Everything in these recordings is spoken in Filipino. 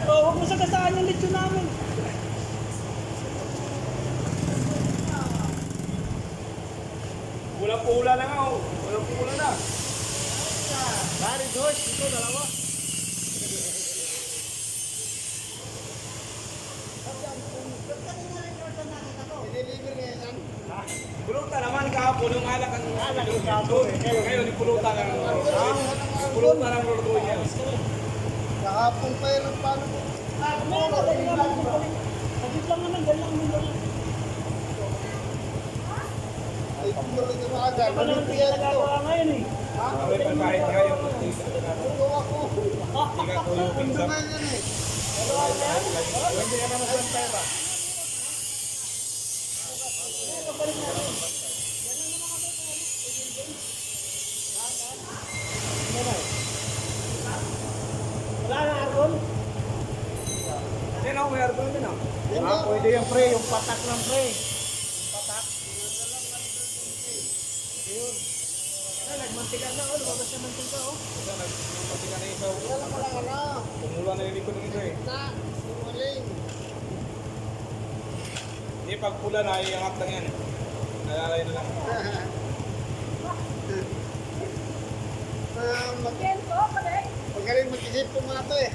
Huwag mo sagasaan yung lechon namin. Pula-pula na nga, oh. Pula-pula na. Dari, George. Ito, dalawa. Pulutan naman kahapon, yung alak ang kahapon. Ngayon, pulutan ang pulutan ang lolo niya. Kahapon pa yun ang paano mo. Sabit lang naman, ganyan naman. Ay, puro ito mga agad. Ano naman tingin nagagawa ngayon eh? Kami pa kahit ngayon. Puro ako. Tingnan ko yung Ano pinsan. nga yan eh. Hindi ka naman sa pera. Wala na, Argon? Sino may arbon din ah? Pwede yung pre, yung patak ng pre. Nagmantika na, lumabas na mantika, oh. Kasi nagpapati ka na isaw. Wala mo lang ano. Pumula na yung likod ng isa eh. Na, sumuling. Hindi, pag pula na, iangat lang yan. Nalalay na lang. Magaling mag-isip po mga to eh.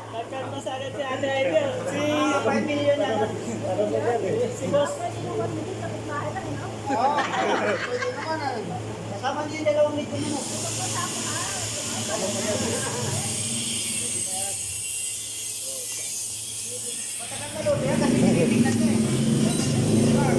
Nagkanta sa akin si Ate Idol. Si Pamilya niya. Si Boss. Oo, pwede naman ah. Kasama niya yung dalawang lito na.